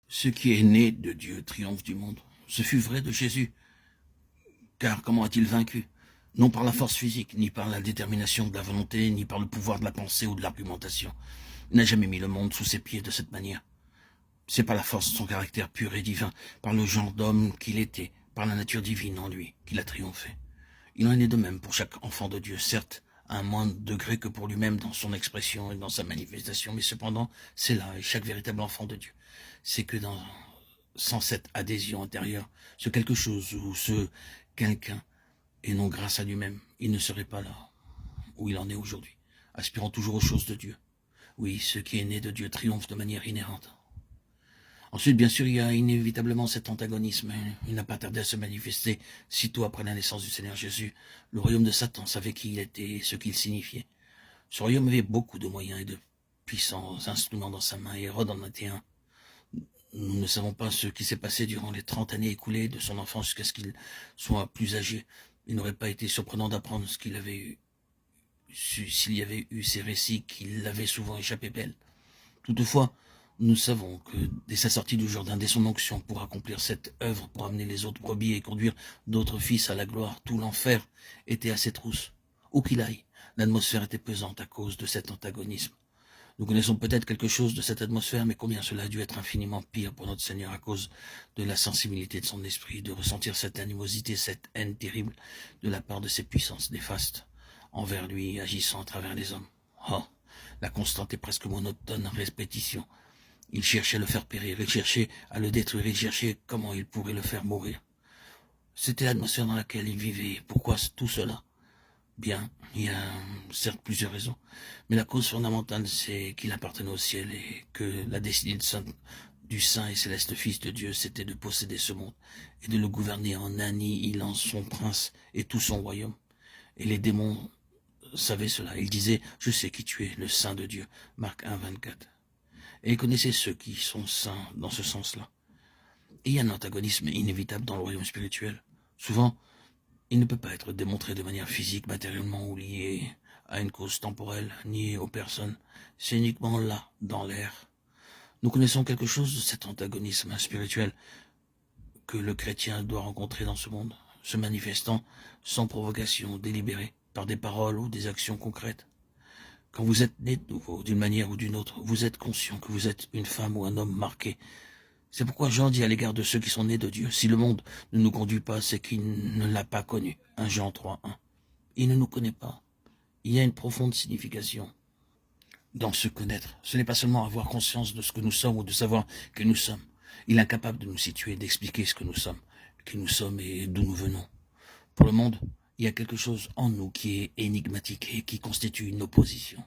Ce qui est né de Dieu triomphe du monde. Ce fut vrai de Jésus. Car comment a-t-il vaincu? Non par la force physique, ni par la détermination de la volonté, ni par le pouvoir de la pensée ou de l'argumentation. Il n'a jamais mis le monde sous ses pieds de cette manière. C'est par la force de son caractère pur et divin, par le genre d'homme qu'il était, par la nature divine en lui, qu'il a triomphé. Il en est de même pour chaque enfant de Dieu, certes, à un moindre degré que pour lui-même dans son expression et dans sa manifestation, mais cependant, c'est là, et chaque véritable enfant de Dieu. C'est que sans cette adhésion intérieure, ce quelque chose ou ce quelqu'un, et non grâce à lui-même, il ne serait pas là où il en est aujourd'hui, aspirant toujours aux choses de Dieu. Oui, ce qui est né de Dieu triomphe de manière inhérente. Ensuite, bien sûr, il y a inévitablement cet antagonisme. Il n'a pas tardé à se manifester sitôt après la naissance du Seigneur Jésus. Le royaume de Satan savait qui il était et ce qu'il signifiait. Ce royaume avait beaucoup de moyens et de puissants instruments dans sa main, et Hérode en était un. Nous ne savons pas ce qui s'est passé durant les 30 années écoulées de son enfance jusqu'à ce qu'il soit plus âgé. Il n'aurait pas été surprenant d'apprendre ce qu'il avait eu, s'il y avait eu ces récits qu'il avait souvent échappé belle. Toutefois, nous savons que dès sa sortie du Jourdain, dès son onction pour accomplir cette œuvre, pour amener les autres brebis et conduire d'autres fils à la gloire, tout l'enfer était à ses trousses. Où qu'il aille, l'atmosphère était pesante à cause de cet antagonisme. Nous connaissons peut-être quelque chose de cette atmosphère, mais combien cela a dû être infiniment pire pour notre Seigneur à cause de la sensibilité de son esprit, de ressentir cette animosité, cette haine terrible de la part de ces puissances néfastes envers lui, agissant à travers les hommes. Oh, la constante et presque monotone répétition. Il cherchait à le faire périr, il cherchait à le détruire, il cherchait comment il pourrait le faire mourir. C'était l'atmosphère dans laquelle il vivait. Pourquoi tout cela? Bien, il y a certes plusieurs raisons, mais la cause fondamentale, c'est qu'il appartenait au ciel et que la destinée du saint et céleste Fils de Dieu, c'était de posséder ce monde et de le gouverner en annihilant son prince et tout son royaume. Et les démons savaient cela. Ils disaient, je sais qui tu es, le saint de Dieu. Marc 1, 24. Et ils connaissaient ceux qui sont saints dans ce sens-là. Et il y a un antagonisme inévitable dans le royaume spirituel. Souvent, il ne peut pas être démontré de manière physique, matériellement ou lié à une cause temporelle, ni aux personnes. C'est uniquement là, dans l'air. Nous connaissons quelque chose de cet antagonisme spirituel que le chrétien doit rencontrer dans ce monde, se manifestant sans provocation délibérée, par des paroles ou des actions concrètes. Quand vous êtes né de nouveau, d'une manière ou d'une autre, vous êtes conscient que vous êtes une femme ou un homme marqué. C'est pourquoi Jean dit à l'égard de ceux qui sont nés de Dieu, si le monde ne nous conduit pas, c'est qu'il ne l'a pas connu. 1 Jean 3, 1. Il ne nous connaît pas. Il y a une profonde signification dans se connaître. Ce n'est pas seulement avoir conscience de ce que nous sommes ou de savoir que nous sommes. Il est incapable de nous situer, d'expliquer ce que nous sommes, qui nous sommes et d'où nous venons. Pour le monde, il y a quelque chose en nous qui est énigmatique et qui constitue une opposition.